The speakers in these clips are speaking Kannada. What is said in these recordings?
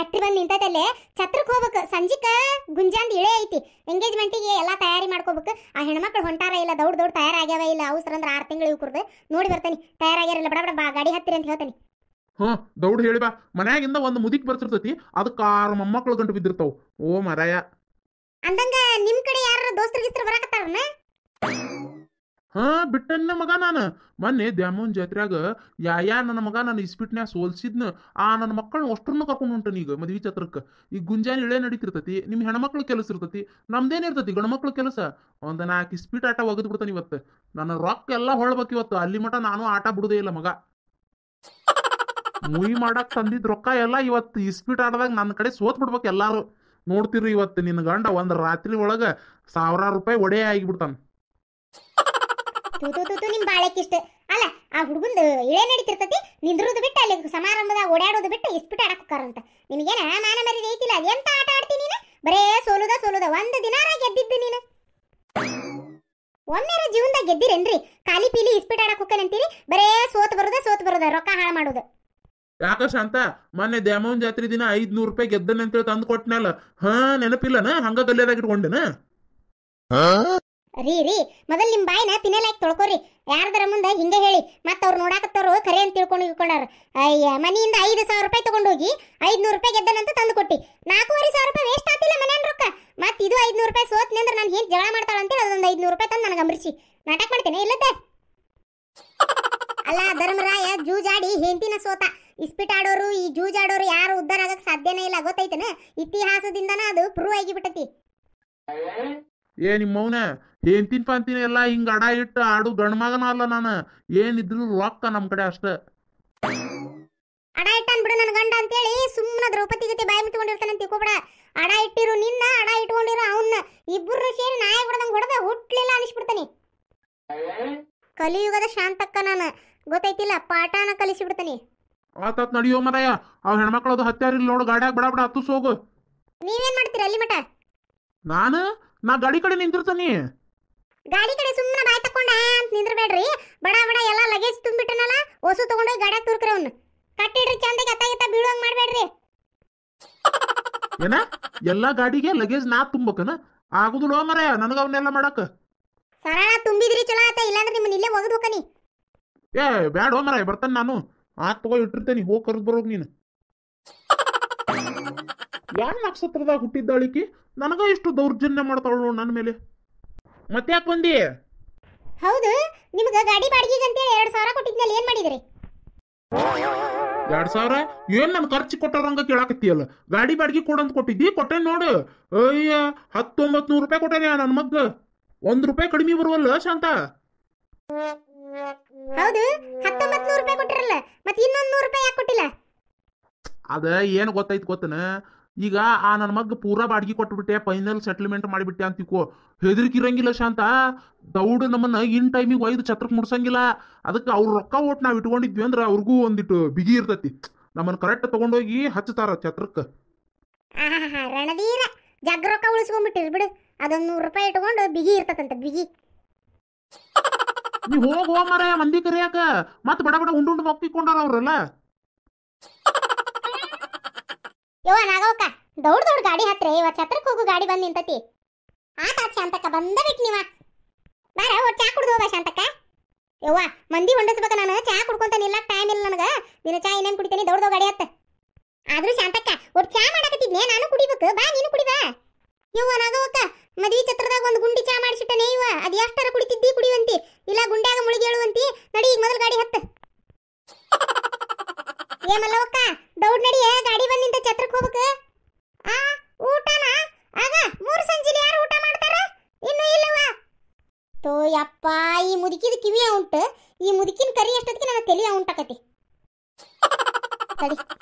ಛತ್ರಿ ಬಂದು ನಿಂತೈತಲ್ಲೇ ಛತ್ರಕ್ಕೆ ಹೋಗ್ಬೇಕು. ಸಂಜಿಕ ಗುಂಜಾಂದ್ ಇಳೆ ಐತಿ, ಎಂಗೇಜ್ಮೆಂಟಿಗೆ ಎಲ್ಲ ತಯಾರಿ ಮಾಡ್ಕೋಬೇಕು. ಆ ಹೆಣ್ಮಕ್ಳು ಹೊಂಟಾರ ಇಲ್ಲ, ದೌಡ್ ತಯಾರಾಗ್ಯಾವ ಇಲ್ಲ, ಅವಸರ ಅಂದ್ರೆ 6 ತಿಂಗಳು ಇವ್ ಕುರ್ದು ನೋಡಿ ಬರ್ತಾನೆ. ತಯಾರಾಗ್ಯಾರಿಲ್ಲ, ಬಡ ಬಾ ಗಾಡಿ ಹತ್ತಿರಿ ಅಂತ ಹೇಳ್ತಾನೆ. ದೌಡ್ ಹೇಳಿ ಬಾ. ಮನ್ಯಾಗಿಂದ ಒಂದು ಮುದಿಕ್ ಬರ್ತಿರ್ತೈತಿ, ಅದಕ್ಕೆ 6 ಮೊಮ್ಮಕ್ಳು ಗಂಟು ಬಿದ್ದಿರ್ತಾವ. ಓ ಮರಾಯ ಅಂದಂಗ ನಿಮ್ ಕಡೆ ಯಾರು ದೋಸ್ತರು ಬರಾಕತ್ತಾರನ? ಬಿಟ್ಟನ್ನ ಮಗ. ನಾನು ಮೊನ್ನೆ ದ್ಯಾಮೋನ್ ಜಾತ್ರ್ಯಾಗ ಯಾ ನನ್ನ ಮಗ ನಾನು ಇಸ್ಪಿಟ್ನ್ಯಾಗ ಸೋಲ್ಸಿದ್ನ. ನನ್ನ ಮಕ್ಕಳನ್ನ ಅಷ್ಟ್ರನ್ನು ಕರ್ಕೊಂಡು ಹೊಂಟನಿ ಈಗ ಮದ್ವಿ ಛತ್ರಕ್ಕೆ. ಈಗ ಗುಂಜಾನ್ ಇಳೆ ನಡೀತಿರ್ತೈತಿ, ನಿಮ್ ಹೆಣ್ಮಕ್ಳು ಕೆಲಸ ಇರ್ತೈತಿ, ನಮ್ದೇನಿರ್ತೈತಿ ಗಂಡ್ಮಕ್ಳು ಕೆಲಸ. ಒಂದು 4 ಇಸ್ಪಿಟ್ ಆಟ ಒಗದ್ ಬಿಡ್ತಾನೆ ಇವತ್ತು. ನನ್ನ ರೊಕ್ಕ ಎಲ್ಲ ಹೊಳ್ಬೇಕು ಇವತ್ತು. ಅಲ್ಲಿ ಮಟ ನಾನು ಆಟ ಬಿಡುದೇ ಇಲ್ಲ ಮಗ. ಮುಯಿ ಮಾಡಕ್ ತಂದಿದ್ ರೊಕ್ಕ ಎಲ್ಲ ಇವತ್ತು ಇಸ್ಪಿಟ್ ಆಟದಾಗ ನನ್ನ ಕಡೆ ಸೋತ್ ಬಿಡ್ಬೇಕು ಎಲ್ಲಾರು. ನೋಡ್ತಿರಿ ಇವತ್ತು ನಿನ್ನ ಗಂಡ ಒಂದ್ ರಾತ್ರಿ ಒಳಗ 1000 ರೂಪಾಯಿ ಒಡೆ ಆಗಿಬಿಡ್ತಾನ. ನಿಮ್ ಬಾಳೆಕಿಷ್ಟ ಅಲ್ಲ, ಆ ಹುಡುಗಂದು ಇಳೆ ನಡೀತಿರ್ತತಿ, ನಿಂದ್ರುದು ಬಿಟ್ಟು ಅಲ್ಲಿ ಸಮಾರಂಭದಾಗ ಓಡಾಡೋದು ಬಿಟ್ಟು ಇಸ್ಪಿಟ್ ಆಡಕ್ ಹೋಗಾರಂತ. ನಿಮಗೇನ ಮಾನ ಮರ್ಯಾದೆ ಐತಿಲ್ಲ? ಅದೆಂತ ಆಟ ಆಡ್ತೀನಿ ನೀನು? ಬರೇ ಸೋಲುದ ಒಂದು ದಿನಾರ ಗೆದ್ದಿದ್ದು ನೀನು. ಒಮ್ಮೆರ ಜೀವನದಾಗ ಗೆದ್ದಿರೇನ್ರಿ? ಖಾಲಿ ಪೀಲಿ ಇಸ್ಪಿಟ್ ಆಡಕ್ ಹೋಗ್ಕೇನಂತೀರಿ, ಬರೇ ಸೋತ್ ಬರುದ ರೊಕ್ಕ ಹಾಳು ಮಾಡೋದು. ಯಾಕ ಶಾಂತ, ಮೊನ್ನೆ ದ್ಯಾಮೋನ್ ಜಾತ್ರೆ ದಿನ 500 ರೂಪಾಯಿ ಗೆದ್ದನ ಅಂತೇಳಿ ತಂದು ಕೊಟ್ಟನಲ್ಲ, ನೆನಪಿಲ್ಲನ? ಹಂಗ ಗಲ್ಯದಾಗ ಇಟ್ಕೊಂಡೆನ? ರೀ ಮೊದಲ್ ನಿಮ್ ಬಾಯಿನ ಪಿನಲಾಕಿ ತೊಳ್ಕೊರಿ. ಯಾರ್ದರ ಮುಂದೆ ಹಿಂಗೆ ಹೇಳಿ ಮತ್ತ ಅವ್ರು ನೋಡಾಕತ್ತವ್ರು ಖರೆ ಅಂತ ತಿಳ್ಕೊಂಡಾರ. ಅಯ್ಯ, ಮನಿಯಿಂದ 5,000 ರೂಪಾಯಿ ತಗೊಂಡೋಗಿ 500 ರೂಪಾಯಿ ಗೆದ್ದನಂತ ತಂದು ಕೊಟ್ಟಿ. 4,500 ರೂಪಾಯಿ ವೇಸ್ಟ್ ಆತಿಲ್ಲ ಮನೇನ್ ರೊಕ್ಕ. ಮತ್ ಇದು 500 ರೂಪಾಯಿ ಸೋತ್ನಿ ಅಂದ್ರೆ ನಾನು ಏನ್ ಜಗಳ ಮಾಡ್ತಾಳ ಅಂತೇಳಿ ಅದೊಂದು 500 ರೂಪಾಯಿ ತಂದು ನನಗೆ ಅಂಬರಿಸಿ ನಾಟಕ ಮಾಡ್ತೇನೆ ಇಲ್ಲತ್ತೆ. ಅಲ್ಲ ಧರ್ಮರಾಯ ಜೂಜಾಡಿ ಹೆಂಡತಿನ ಸೋತ. ಇಸ್ಪಿಟ್ ಆಡೋರು ಈ ಜೂಜಾಡೋರು ಯಾರು ಉದ್ದಾರ ಆಗಕ್ ಸಾಧ್ಯನೇ ಇಲ್ಲ, ಗೊತ್ತೈತನ? ಇತಿಹಾಸದಿಂದನ ಅದು ಪ್ರೂವ್ ಆಗಿಬಿಟ್ಟತಿ. ನಿಮ್ಮವನ ಹೆಂತಿನ ಪಂತಿನ ಎಲ್ಲ ಹಿಂಗ ಅಡ ಇಟ್ಟು ಆಡು ಗಂಡ್ಮಗನ ಅಲ್ಲ ನಾನು. ಏನಿದ್ರು ರೊಕ್ಕ ನಮ್ ಕಡೆ ಅಷ್ಟ. ಅಡ ಇಟ್ಟಾನ್ ಬಿಡು ನನ್ ಗಂಡ ಅಂತೇಳಿ ಸುಮ್ಮನ ದ್ರೌಪದಿ ಗತಿ ಬಾಯಿ ಮುಚ್ಕೊಂಡಿರ್ತಾನೆ ಅಂತ ತಿಳ್ಕೊಬೇಡ. ಅಡ ಇಟ್ಟಿರು ನಿನ್ನ, ಅಡ ಇಟ್ಕೊಂಡಿರು ಅವನ್ನ. ಇಬ್ಬರು ಸೇರಿ ನಾಯಿ ಹೊಡೆದಂಗ್ ಹೊಡೆದ ಹುಟ್ಲಿಲ್ಲ ಅನಿಸ್ಬಿಡ್ತಾನೆ. ಕಲಿಯುಗದ ಶಾಂತಕ್ಕ ನಾನು, ಗೊತ್ತೈತಿಲ್ಲ? ಪಾಠನ ಕಲಿಸಿಬಿಡ್ತಾನೆ. ಆತಾತ್ ನಡಿಯೋ ಮರಾಯ. ಅವ್ ಹೆಣ್ಮಕ್ಳದು ಹತ್ಯಾರಿಲ್ಲ ನೋಡು, ಗಾಡ್ಯಾಗ ಬಡ ಹತ್ತುಸ್ ಹೋಗು. ನೀವೇನ್ ಮಾಡ್ತೀರಿ ಅಲ್ಲಿ ಮಟ? ನಾ ಗಾಡಿ ಕಡೆ ನಿಂತಿರ್ತಾನಿ. ಗಾಡಿ ಕಡೆ ಸುಮ್ಮನೆ ಬಾಯ್ ತಕೊಂಡ ಅಂತ ನಿಂದ್ರಬೇಡ್ರಿ. ಬಡ ಎಲ್ಲ ಲಗೇಜ್ ತುಂಬಿಟ್ಟನಲ್ಲ, ಹೊಸು ತಗೊಂಡೋಗಿ ಗಾಡ್ಯಾಗ ತೂರ್ಕ್ರಿ. ಅವ್ನ ಕಟ್ಟಿಡ್ರಿ ಚಂದಗೆ, ಅತ್ತ ಬೀಳುವಂಗ್ ಮಾಡ್ಬೇಡ್ರಿ. ಏನ ಎಲ್ಲಾ ಗಾಡಿಗೆ ಲಗೇಜ್ ನಾ ತುಂಬಕನ? ಆಗುದಿಲ್ಲ ಮರಾಯ ನನಗ ಅವನ್ನೆಲ್ಲ ಮಾಡಕ. ಸರಳ ತುಂಬಿದ್ರಿ ಚಲೋ ಆತ, ಇಲ್ಲಾಂದ್ರೆ ನಿಮ್ಮನ್ನ ಇಲ್ಲೇ ಒಗದ್ ಹೋಕನಿ. ಬ್ಯಾಡ ಮರಾಯ, ಬರ್ತಾನೆ ನಾನು. ತಗೋ ಇಟ್ಟಿರ್ತೇನಿ, ಹೋಗಿ ಕರೆದು ಬರೋಗ್ ನೀನು. ಯಾನ್ ನಕ್ಷತ್ರದಾಗ ಹುಟ್ಟಿದ್ದಾಳಿಕಿ ನನಗ ಇಷ್ಟು ದೌರ್ಜನ್ಯ ಮಾಡ್ತಾಳು ನೋಡು ನನ್ನ ಮೇಲೆ. ಮತ್ತೆ ಯಾಕೆ ಬಂದಿ? ಹೌದು, ನಿಮ್ಗ ಗಾಡಿ ಬಾಡಿಗೆಗೆ ಅಂತೇಳಿ 2,000 ಕೊಟ್ಟಿದ್ನಲ್ಲಿ ಏನ್ ಮಾಡಿದ್ರಿ? 2,000 ಏನ್ ನನ್ ಖರ್ಚು ಕೊಟ್ಟಾರಂಗ ಕೇಳಾಕತ್ತೀಯಲ್ಲ. ಗಾಡಿ ಬಾಡಿಗೆ ಕೊಡಂತ ಕೊಟ್ಟಿದ್ದಿ, ಕೊಟ್ಟೇನ್ ನೋಡು. ಅಯ್ಯ 1,900 ರೂಪಾಯಿ ಕೊಟ್ಟೇನೆ ನನ್ನ ಮಗ್ಗ. 1 ರೂಪಾಯಿ ಕಡಿಮೆ ಬರುವಲ್ಲ ಶಾಂತ? ಹೌದು, 1,900 ರೂಪಾಯಿ ಕೊಟ್ಟಿರಲ್ಲ, ಮತ್ತೆ ಇನ್ನೊಂದು 100 ರೂಪಾಯಿ ಯಾಕೆ ಕೊಟ್ಟಿಲ್ಲ? ಅದ ಏನ್ ಗೊತ್ತೈತ್ ಗೊತ್ತನ? ಈಗ ಆ ನನ್ನ ಮಗ್ಗ ಪೂರಾ ಬಾಡಿಗೆ ಕೊಟ್ಬಿಟ್ಟೆ, ಫೈನಲ್ ಸೆಟಲ್ಮೆಂಟ್ ಮಾಡಿಬಿಟ್ಟೆ ಅಂತಿಕೋ. ಹೆದರಿಕಿರಂಗಿಲ್ಲ ಶಾಂತ. ದೌಡ್ ನಮ್ಮನ್ನ ಇನ್ ಟೈಮಿಗೆ ಒಯ್ದು ಛತ್ರಕ್ಕೆ ಮುಡ್ಸಂಗಿಲ್ಲ. ಅದಕ್ಕೆ ಅವ್ರ ರೊಕ್ಕ ಓಟ್ ನಾವ್ ಇಟ್ಕೊಂಡಿದ್ವಿ ಅಂದ್ರೆ ಅವ್ರಿಗೂ ಒಂದಿಟ್ಟು ಬಿಗಿ ಇರ್ತೈತಿ. ನಮ್ಮನ್ನ ಕರೆಕ್ಟ್ ತಗೊಂಡೋಗಿ ಹಚ್ಚತಾರ ಛತ್ರಕ್ಕೆ. ರಣಧೀರ ಜಗ್ ರೊಕ್ಕ ಉಳಿಸ್ಕೊಂಡ್ಬಿಟ್ಟಿರ್ ಬಿಡು. ಅದೊಂದು 100 ರೂಪಾಯಿ ಇಟ್ಕೊಂಡು ಬಿಗಿ ಇರ್ತದಂತ, ಬಿಗಿ. ನೀ ಹೋಗ ಮರ ಮಂದಿ ಕರಿಯಾಕ. ಮತ್ ಬಡ ಉಂಡು ಮಕ್ಕಿಕೊಂಡಾರ ಅವ್ರಲ್ಲ. ಯವ್ವ ನಾಗವಕ್ಕ, ದೌಡ್ ಗಾಡಿ ಹತ್ರೆ ಇವತ್ತು ಛತ್ರಕ್ಕೆ ಹೋಗು ಗಾಡಿ ಬಂದ್ ನಿಂತತಿ. ಆತ ಶಾಂತಕ್ಕ ಬಂದ ಬಿಟ್ಟು ನೀವ ಬಾರ, ಚಾ ಕುಡ್ದು ಹೋಗ ಶಾಂತಕ್ಕ. ಯವ್ವ ಮಂದಿ ಹೊಂಡಿಸ್ಬೇಕ, ನಾನು ಚಾ ಕುಡ್ಕೊಂತ ನಿಲ್ಲಕ್ ಟೈಮ್ ಇಲ್ಲ ನನಗ. ದಿನ ಚಾ ಇನ್ನೇನ್ ಕುಡಿತೇನೆ, ದೌಡ್ ಗಾಡಿ ಹತ್ತ. ಆದ್ರೂ ಶಾಂತಕ್ಕ ಒಟ್ಟು ಚಾ ಮಾಡಕತ್ತಿದ್ನೆ, ನಾನು ಕುಡಿಬೇಕು, ಬಾ ನೀನು ಕುಡಿಬಾ. ಯವ್ವ ನಾಗವಕ್ಕ, ಮದ್ವಿ ಛತ್ರದಾಗ ಒಂದು ಗುಂಡಿ ಚಾ ಮಾಡಿಸಿಟ್ಟನೆ. ಇವ ಅದ್ ಎಷ್ಟರ ಕುಡಿತಿದ್ದಿ ಕುಡಿಯುವಂತಿ, ಇಲ್ಲ ಗುಂಡ್ಯಾಗ ಮುಳುಗಿ ಹೇಳುವಂತಿ. ನಡಿ ಈಗ ಮೊದಲು ಗಾಡಿ ಹತ್ತ. ಮಲ್ಲವಕ್ಕ ದೌಡ್ ನಡಿಯ, ಗಾಡಿ ಬಂದ್ ನಿಂತ ಛತ್ರಕ್ಕೆ ಹೋಗ್ಬೇಕು. ಊಟನ ಆಗ 3 ಸಂಜಿಲಿ ಯಾರು ಊಟ ಮಾಡ್ತಾರ? ಇನ್ನು ಇಲ್ಲವಾ? ತೋ ಯಪ್ಪ, ಈ ಮುದುಕಿದ ಕಿವಿಯ ಉಂಟು, ಈ ಮುದುಕಿನ ಕರಿ ಅಷ್ಟೊತ್ತಿಗೆ ನನ್ನ ತಲೆಯ ಉಂಟಾಕತಿ. ತಡಿ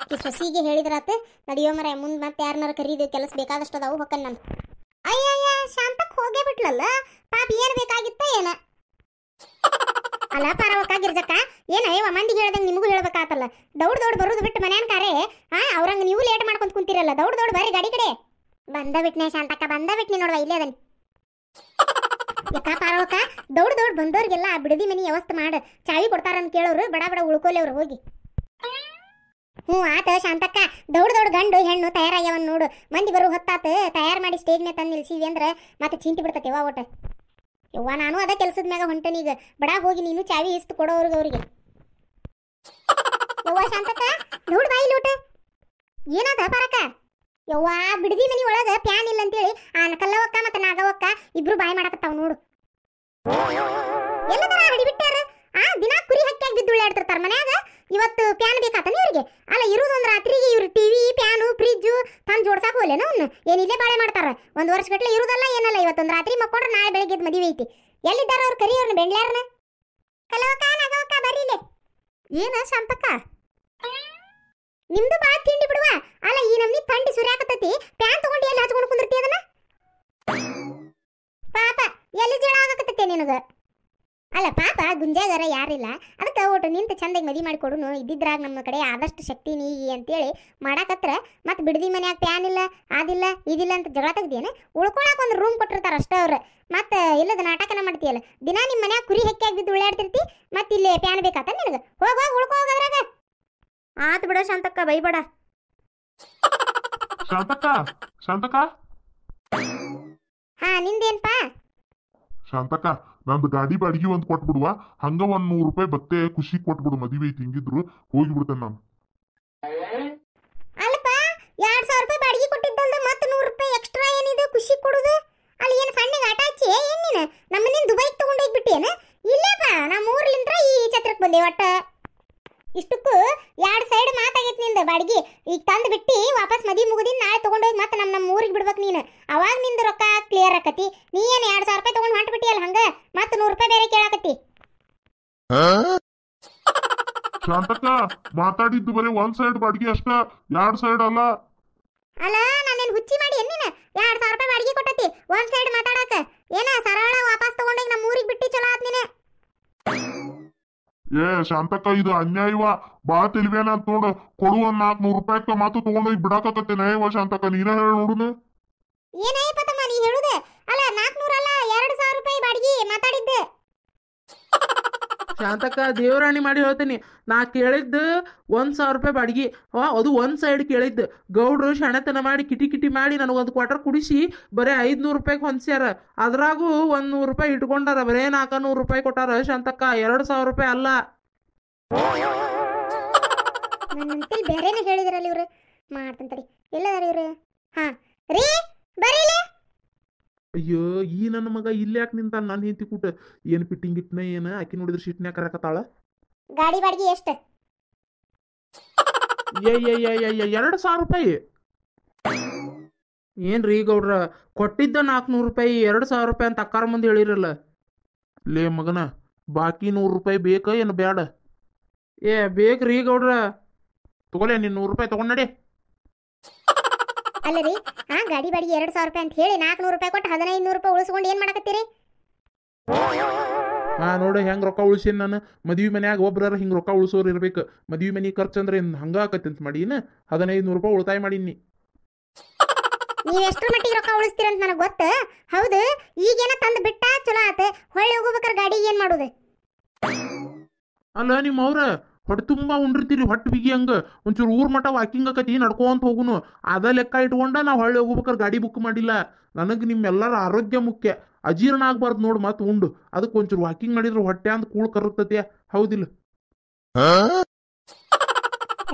ಸೊಸಿಗೆ ಹೇಳಿದ್ರಾತ. ನಡಿಯೋ ಮರ, ಮುಂದ್ ಮತ್ತೆ ಯಾರನ್ನಾರ ಕರೀದು ಕೆಲಸ ಬೇಕಾದಷ್ಟು ಅದಾವು, ಹೊಕ್ಕನ್ ನಾನು. ಅಯ್ಯಯ್ಯ, ಶಾಂತಕ್ಕೆ ಹೋಗೇ ಬಿಟ್ಲಲ್ಲ ಪಾಪ. ಏನ್ ಬೇಕಾಗಿತ್ತ ಏನ? ಅಲ್ಲ ಪಾರವಕ್ಕ ಗಿರ್ಜಕ್ಕ, ಏನ ಇವ ಮಂದಿಗೆ ಹೇಳ್ದಂಗೆ ನಿಮಗೂ ಹೇಳ್ಬೇಕಾತಲ್ಲ. ದೌಡ್ ಬರುದು ಬಿಟ್ಟು ಮನ್ಯಾನ್ ಕಾರೆ ಅವ್ರಂಗ ನೀವು ಲೇಟ್ ಮಾಡ್ಕೊಂತ ಕುಂತಿರಲ್ಲ. ದೌಡ್ ಬರ್ರಿ ಗಾಡಿ ಕಡೆ. ಬಂದ ಬಿಟ್ನೆ ಶಾಂತಕ್ಕ, ಬಂದ ಬಿಟ್ನಿ ನೋಡುವ, ಇಲ್ಲೇ ಅದನ್. ಯಾಕ ಪಾರವಕ್ಕ, ದೌಡ್ ಬಂದವ್ರಿಗೆಲ್ಲ ಬಿಡದಿ ಮನಿ ವ್ಯವಸ್ಥೆ ಮಾಡ. ಚಾವಿ ಕೊಡ್ತಾರಂತ ಕೇಳೋರು ಬಡ ಉಳ್ಕೋಲಿ ಅವ್ರು ಹೋಗಿ. ಹ್ಞೂ ಆತ ಶಾಂತಕ್ಕ. ದೌಡ್ ದೌಡ್ ಗಂಡು ಹೆಣ್ಣು ತಯಾರಾಗ್ಯಾವನ್ ನೋಡು. ಮಂದಿ ಬರೋ ಹೊತ್ತಾತ ತಯಾರು ಮಾಡಿ ಸ್ಟೇಜ್ ಮೇಲೆ ತಂದು ನಿಲ್ಸಿವಿ ಅಂದ್ರೆ ಮತ್ತೆ ಚಿಂತಿ ಬಿಡ್ತೈತೆವ ಒಟ್ಟು. ಯವ್ವ ನಾನು ಅದ ಕೆಲಸದ ಮ್ಯಾಗ ಹೊಂಟನೀಗ. ಬಡ ಹೋಗಿ ನೀನು ಚಾವಿ ಇಷ್ಟು ಕೊಡೋವ್ರಿಗೆ. ಯವ್ವ ಶಾಂತಕ್ಕ ದೌಡ್ ಬಾಯಿ ಲೂಟ ಏನಾದ ಪರಕ? ಯವ್ವ ಬಿಡದಿ ಮನಿ ಒಳಗ ಪ್ಯಾನ್ ಇಲ್ಲ ಅಂತೇಳಿ ಆ ಕಲ್ಲವಕ್ಕ ಮತ್ತೆ ನಾಗವಕ್ಕ ಇಬ್ರು ಬಾಯಿ ಮಾಡಕತ್ತಾವ ನೋಡು. ಎಲ್ಲದರ ಹಡಿಬಿಟ್ಟಾರ. ದಿನ ಕುರಿ ಹಕ್ಕಿಯಾಗಿ ಬಿದ್ದುಳ್ಳಾಡ್ತಿರ್ತಾರ ಮನ್ಯಾಗ. ಇವತ್ತು ಪ್ಯಾನ್ ಬೇಕಾತನ ಇವ್ರಿಗೆ? ಅಲ್ಲ ಇರುದೊಂದು ರಾತ್ರಿಗೆ ಇವ್ರು ಟಿವಿ ಪ್ಯಾನು ಫ್ರಿಜ್ಜು ತಂದು ಜೋಡ್ಸಾಕ ಹೋಲೇನ ಅವ್ನು? ಏನ್ ಇಲ್ಲೇ ಬಾಳೆ ಮಾಡ್ತಾರ? ಒಂದು ವರ್ಷ ಗಟ್ಲೆ ಇರುದಲ್ಲ ಏನಲ್ಲ. ಇವತ್ತೊಂದು ರಾತ್ರಿ ಮಕ್ಕೊಂಡ್ರೆ ನಾಳೆ ಬೆಳಿಗ್ಗೆ ಮದುವೆ ಐತಿ. ಎಲ್ಲಿದ್ದಾರ ಅವ್ರು? ಕರಿ ಅವ್ರನ್ನ ಬೆಂಡ್ಲಾರನ. ಕಲವಕ್ಕ ನಾಗವಕ್ಕ ಬರ್ರಿಲೆ. ಏನ ಶಾಂತಕ್ಕ ನಿಮ್ದು ಬಾ ತಿಂಡಿ ಬಿಡುವ. ಅಲ್ಲ ಈ ನಮ್ನಿ ಥಂಡಿ ಸುರ್ಯಾಕತ್ತೈತಿ. ಪ್ಯಾನ್ ತಗೊಂಡು ಎಲ್ಲಿ ಹಚ್ಕೊಂಡು ಕುಂದಿರ್ತಿ ಅದನ್ನ? ಪಾಪ ಎಲ್ಲಿ ಜಳ ಆಗಕತ್ತೈತೆ ನಿನಗ? ಅಲ್ಲ ಪಾಪ ಗುಂಜಾಗರ ಯಾರಿಲ್ಲ, ಅದಕ್ಕೆ ಒಟ್ಟು ನಿಂತು ಚಂದಾಗಿ ಮದಿ ಮಾಡಿ ಕೊಡುನು. ಇದ್ದಿದ್ರಾಗ ನಮ್ಮ ಕಡೆ ಆದಷ್ಟು ಶಕ್ತಿ ನೀ ಅಂತೇಳಿ ಮಾಡಾಕತ್ರ ಮತ್ತೆ ಬಿಡದಿ ಮನ್ಯಾಗ ಪ್ಯಾನ್ ಇಲ್ಲ ಅದಿಲ್ಲ ಇದಿಲ್ಲ ಅಂತ ಜಗಳ ತೆಗ್ದೇನೆ. ಉಳ್ಕೊಳಕ್ ಒಂದು ರೂಮ್ ಕೊಟ್ಟಿರ್ತಾರ ಅಷ್ಟೇ ಅವ್ರು. ಮತ್ತೆ ಇಲ್ಲದ ನಾಟಕನ ಮಾಡ್ತೀಯಲ್ಲ. ದಿನ ನಿಮ್ಮ ಮನ್ಯಾಗ ಕುರಿ ಹೆಕ್ಕಿಯಾಗಿ ಬಿದ್ದು ಉಳ್ಳಾಡ್ತಿರ್ತಿ. ಮತ್ತೆ ಇಲ್ಲಿ ಪ್ಯಾನ್ ಬೇಕಾತ ನಿನಗೆ? ಹೋಗ ಉಳ್ಕೋ ಹೋಗದ್ರಾಗ. ಆತ್ ಬಿಡ ಶಾಂತಕ್ಕ, ಬೈಬೇಡ. ಶಾಂತಕ್ಕ ಹಾ ನಿಂದೇನ್ಪಾ? ಶಾಂತಕ್ಕ ನಂದು ಗಾಡಿ ಬಾಡಿಗೆ ಒಂದ್ ಕೊಟ್ಬಿಡುವ. ಹಂಗ ಒಂದ್ 100 ರೂಪಾಯಿ ಬತ್ತೆ ಖುಷಿ ಕೊಟ್ಬಿಡು. ಮದುವೆ ಐತಿ ಹಿಂಗಿದ್ರು ಹೋಗಿಬಿಡ್ತೇನೆ ನಾನು. ಅಲ್ಪ 2000 ರೂಪಾಯಿ ಬಾಡಿಗೆ ಕೊಟ್ಟಿದ್ದಲ್ದ ಮತ್ತೆ 100 ರೂಪಾಯಿ ಎಕ್ಸ್ಟ್ರಾ ಏನಿದೆ ಖುಷಿ ಕೊಡುದು? ಅಲ್ಲಿ ಏನು ಸಣ್ಣಗೆ ಆಟ ಹಚ್ಚಿ ಏನ್ ನೀನು ನಮ್ಮನ್ನ ದುಬೈಗೆ ತಗೊಂಡೋಗ್ಬಿಟ್ಟೇನ? ಇಲ್ಲೇಪ್ಪ ನಮ್ಮ ಊರ್ಲಿಂದ್ರ ಈ ಛತ್ರಕ್ಕೆ ಬಂದೆ. ಒಟ್ಟ ಇಷ್ಟಕ್ಕೂ 2 ಸೈಡ್ ಮಾತಾಗೈತಿ ನಿಂದ ಬಾಡಿಗೆ. ಈಗ ತಂದು ಬಿಟ್ಟು ವಾಪಸ್ ಮದಿ ಮುಗಿದಿನ ನಾಳೆ ತಗೊಂಡೋಗಿ ಮತ್ತೆ ನಮ್ಮ ಊರಿಗೆ ಬಿಡ್ಬೇಕು ನೀನು. ಅವಾಗ ನಿಂದು ರೊಕ್ಕ ಕ್ಲಿಯರ್ ಆಕತಿ. ನೀ ಏನು 2000 ರೂಪಾಯಿ ತಗೊಂಡು ಹೊಂಟ್ಬಿಟ್ಟಿಯಲ್ಲ ಹಂಗ ಮತ್ತೆ 100 ರೂಪಾಯಿ ಬೇರೆ ಕೇಳಾಕತಿ. ಶಾಂತಕ್ಕ ಮಾತಾಡಿದ್ದು ಬರೀ ಒಂದ್ ಸೈಡ್ ಬಾಡಿಗೆ ಅಷ್ಟ, 2 ಸೈಡ್ ಅಲ್ಲ. ಅಲ್ಲ ನಾನೇನು ಹುಚ್ಚಿ ಮಾಡಿ ನೀನು 2000 ರೂಪಾಯಿ ಬಾಡಿಗೆ ಕೊಟ್ಟತಿ ಒಂದ್ ಸೈಡ್ ಮಾತಾಡಕ? ಏನ ಸರಳ ವಾಪಸ್ ತಗೊಂಡೋಗಿ ನಮ್ಮ ಊರಿಗೆ ಬಿಟ್ಟು ಚಲೋ ಆತ್ ನೀನು. ಶಾಂತಕ್ಕ ಇದು ಅನ್ಯಾಯವ. ಬಾ ತಿಳಿವೇನ ಅಂತ ನೋಡು. ಕೊಡು ಒಂದ್ 400 ರೂಪಾಯಿ ಮಾತು ತಗೊಂಡೋಗಿ ಬಿಡಾಕತ್ತೆ ನ್ಯಾಯವ. ಶಾಂತಕ್ಕ ನೀನ ಹೇಳ ನೋಡುನು. ಏನಾಯ್ತು ತಮ್ಮ ನೀ ಹೇಳುದೆ? ಅಲ್ಲ 400 ಅಲ್ಲ 2000 ರೂಪಾಯಿ ಬಾಡಿಗೆ ಮಾತಾಡಿದ್ದೆ. ಶಾಂತಕ್ಕ ದೇವರಾಣಿ ಮಾಡಿ ಹೇಳ್ತೀನಿ, ನಾ ಕೇಳಿದ್ದು 1000 ರೂಪಾಯಿ ಬಾಡಿಗೆ. ಅದು ಒಂದ್ ಸೈಡ್ ಕೇಳಿದ್ದು. ಗೌಡ್ರು ಶಣತನ ಮಾಡಿ ಕಿಟಿ ಕಿಟಿ ಮಾಡಿ ನನಗೊಂದು ಕ್ವಾರ್ಟರ್ ಕುಡಿಸಿ ಬರೀ 500 ರೂಪಾಯಿಗೆ ಹೊಂದ್ಸ್ಯಾರ. ಅದ್ರಾಗೂ 100 ರೂಪಾಯಿ ಇಟ್ಕೊಂಡಾರ. ಬರೇ 400 ರೂಪಾಯಿ ಕೊಟ್ಟಾರ ಶಾಂತಕ್ಕ, 2000 ರೂಪಾಯಿ ಅಲ್ಲ. ನನ್ನಂತೇಳಿ ಬೇರೆನೇ ಹೇಳಿದ್ರಲ್ಲ ಇವ್ರು. ಮಾಡ್ತಂತಡಿ ಎಲ್ಲದಾರ ಇವ್ರು? ಹಾ ರೀ ಬರೀಲೆ. ಅಯ್ಯೋ ಈ ನನ್ನ ಮಗ ಇಲ್ಲಿ ಯಾಕೆ ನಿಂತ? ನಾನು ಹೆಂಡತಿ ಕೂಟ ಏನು ಫಿಟ್ಟಿಂಗ್ ಇಟ್ನ ಏನು ಆಕಿ ನೋಡಿದ್ರೆ ಶಿಟ್ನ್ಯಾಗ ಕರಕತ್ತಾಳ. ಗಾಡಿ ಬಾಡಿಗೆ ಎಷ್ಟು? 2000 ರೂಪಾಯಿ. ಏನ್ರಿ ಗೌಡ್ರ ಕೊಟ್ಟಿದ್ದ 400 ರೂಪಾಯಿ 2000 ರೂಪಾಯಿ ಅಂತ ಅಕ್ಕಾರ ಮಂದಿ ಹೇಳಿರಲ್ಲ. ಲೇ ಮಗನ ಬಾಕಿ 100 ರೂಪಾಯಿ ಬೇಕ ಏನು ಬೇಡ? ಬೇಕ್ರಿ ಗೌಡ್ರ. ತಗೊಲೆ ನೀನು 100 ರೂಪಾಯಿ ತಗೊಂಡ್ ನಡಿ. ಅಲ್ಲ ರೀ ಗಾಡಿ ಬಾಡಿಗೆ 2000 ರೂಪಾಯಿ ಅಂತ ಹೇಳಿ 400 ರೂಪಾಯಿ ಕೊಟ್ಟು 1500 ರೂಪಾಯಿ ಉಳಿಸ್ಕೊಂಡು ಏನ್ ಮಾಡಕತ್ತೀರಿ? ನೋಡು ಹೆಂಗ್ ರೊಕ್ಕ ಉಳಿಸೇನ್ ನಾನು. ಮದ್ವಿ ಮನ್ಯಾಗ ಒಬ್ರ ಹಿಂಗ್ ರೊಕ್ಕ ಉಳಿಸೋರು ಇರ್ಬೇಕು. ಮದ್ವಿ ಮನಿ ಖರ್ಚು ಅಂದ್ರೆ ಹಂಗ ಆಕತಿ ಅಂತ ಮಾಡಿ 1500 ರೂಪಾಯಿ ಉಳಿತಾಯ ಮಾಡೀನಿ. ನೀವ್ ಎಷ್ಟ್ರ ಮಟ್ಟಿಗೆ ರೊಕ್ಕ ಉಳಿಸ್ತೀರಂತ ನನಗೆ ಗೊತ್ತ. ಹೌದು ಈಗೇನ ತಂದು ಬಿಟ್ಟ ಚಲೋ ಆತ. ಹೊಳ್ಳಿ ಹೋಗ್ಬೇಕಾರೆ ಗಾಡಿ ಏನ್ ಮಾಡುದು? ಅಲ್ಲ ನಿಮ್ಮ ಅವ್ರ ಹೊಟ್ಟೆ ತುಂಬಾ ಉಂಡಿರ್ತೀರಿ. ಹೊಟ್ಟೆ ಬಿಗಿ ಹಂಗ ಒಂಚೂರು ಊರ್ ಮಠ ವಾಕಿಂಗ್ ಆಕತಿ ನಡ್ಕೊಂತ ಹೋಗುನು. ಅದ ಲೆಕ್ಕ ಇಟ್ಕೊಂಡ ನಾವು ಹೊಳ್ಳಿ ಹೋಗ್ಬೇಕಾರೆ ಗಾಡಿ ಬುಕ್ ಮಾಡಿಲ್ಲ. ನನಗೆ ನಿಮ್ಮೆಲ್ಲರ ಆರೋಗ್ಯ ಮುಖ್ಯ. ಅಜೀರ್ಣ ಆಗ್ಬಾರ್ದು ನೋಡು ಮತ್ತೆ ಉಂಡು. ಅದಕ್ಕೆ ಒಂಚೂರು ವಾಕಿಂಗ್ ಮಾಡಿದ್ರೆ ಹೊಟ್ಟೆ ಅಂತ ಕೂಳ್ ಕರಗ್ತತೆ. ಹೌದಿಲ್ಲ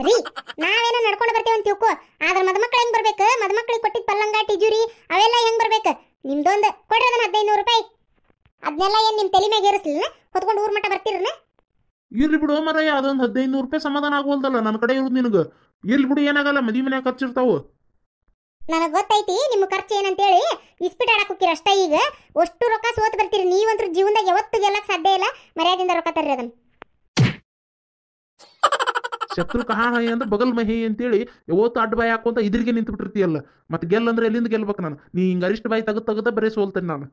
ರೀ? ನಾವೇನೋ ನಡ್ಕೊಂಡು ಬರ್ತೇವೆ ಅಂತ ತಿಳ್ಕೊ. ಆದ್ರೆ ಮದ್ಮಕ್ಳು ಹೆಂಗ್ ಬರ್ಬೇಕು? ಮದ್ಮಕ್ಳಿಗೆ ಕೊಟ್ಟಿದ್ ಪಲ್ಲಂಗ ಟಿಜುರಿ ಅವೆಲ್ಲ ಹೆಂಗ್ ಬರ್ಬೇಕು? ನಿಮ್ದೊಂದು ಕೊಡ್ರಿ ಅದನ್ನ 1500 ರೂಪಾಯಿ. ಅದನ್ನೆಲ್ಲ ಏನ್ ನಿಮ್ ತಲೆ ಮ್ಯಾಗ ಏರಿಸ್ಲಿಲ್ಲ? ಹೊತ್ಕೊಂಡು ಊರ್ ಮಠ ಬರ್ತಿರನ? ಇರ್ಲಿ ಬಿಡು ಮರಯ್ಯ, ಅದೊಂದು 1500 ರೂಪಾಯಿ ಸಮಾಧಾನ ಆಗೋಲ್ದಲ್ಲ ನನ್ನ ಕಡೆ ಇರೋದು ನಿನಗೆ. ಇರ್ಲಿ ಬಿಡು, ಏನಾಗಲ್ಲ, ಮದಿ ಮನ್ಯಾಗ ಖರ್ಚಿರ್ತಾವು. ನನಗೆ ಗೊತ್ತೈತಿ ನಿಮ್ಮ ಖರ್ಚು ಏನಂತೇಳಿ. ಇಸ್ಪಿಟ್ ಆಡಕ್ ಹೋಗಿರ ಅಷ್ಟ. ಈಗ ಅಷ್ಟು ರೊಕ್ಕ ಸೋತ್ ಬರ್ತೀರಿ ನೀವಂತೂ. ಜೀವನದಾಗ ಯಾವತ್ತು ಗೆಲ್ಲಕ್ ಸಾಧ್ಯ ಇಲ್ಲ. ಮರ್ಯಾದಿಂದ ರೊಕ್ಕ ತರ್ರಿ ಅದನ್ನ. ಶತ್ರು ಕಹಾ ಹೈ ಅಂದ್ರೆ ಬಗಲ್ ಮಹಿ ಅಂತೇಳಿ ಯಾವತ್ತು ಅಡ್ಡ ಬಾಯಿ ಹಾಕೊಂತ ಇದ್ರಿಗೆ ನಿಂತು ಬಿಟ್ಟಿರ್ತೀಯಲ್ಲ. ಮತ್ತೆ ಗೆಲ್ಲಂದ್ರೆ ಎಲ್ಲಿಂದ ಗೆಲ್ಬೇಕು ನಾನು? ನೀ ಹಿಂಗ ಅರಿಷ್ಟ ಬಾಯಿ ತೆಗದ ಬರೀ ಸೋಲ್ತೇನೆ ನಾನು.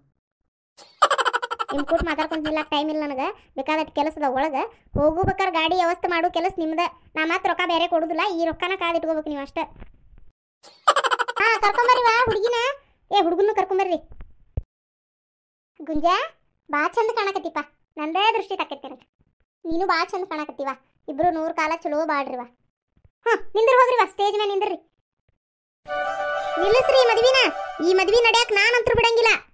ನಿಮ್ ಕೂಟ್ ಮಾತಾಡ್ಕೊಂತ ನಿಲ್ಲಕ್ ಟೈಮ್ ಇಲ್ಲ ನನಗೆ. ಬೇಕಾದಟ್ಟು ಕೆಲಸದ ಒಳಗೆ ಹೋಗ್ಬೇಕಾರೆ ಗಾಡಿ ವ್ಯವಸ್ಥೆ ಮಾಡು ಕೆಲಸ ನಿಮ್ದ. ನಾ ಮತ್ತೆ ರೊಕ್ಕ ಬೇರೆ ಕೊಡುದಿಲ್ಲ. ಈ ರೊಕ್ಕನ ಕಾದಿಟ್ಕೋಬೇಕು ನೀವು ಅಷ್ಟೇ. ಕರ್ಕೊಂಬರ್ರಿ ವಾ ಹುಡುಗಿನ. ಹುಡುಗನ್ನು ಕರ್ಕೊಂಬರ್ರಿ. ಗುಂಜಾ ಬಾ ಚಂದ ಕಾಣಕತ್ತಿಪ್ಪ. ನಂದೇ ದೃಷ್ಟಿ ತಕ್ಕೈತಿ. ನೀನು ಬಾ ಚಂದ ಕಾಣಕತ್ತೀವ. ಇಬ್ರು 100 ಕಾಲ ಚಲೋ ಬಾಡ್ರಿವ. ನಿಂದ್ರ ಹೋಗ್ರಿ ಸ್ಟೇಜ್ ಮೇಲೆ ನಿಂದ್ರಿ. ನಿಲ್ಲಿಸ್ರಿ ಮದ್ವಿನ. ಈ ಮದ್ವಿ ನಡ್ಯಾಕ ನಾನಂತೂ ಬಿಡಂಗಿಲ್ಲ.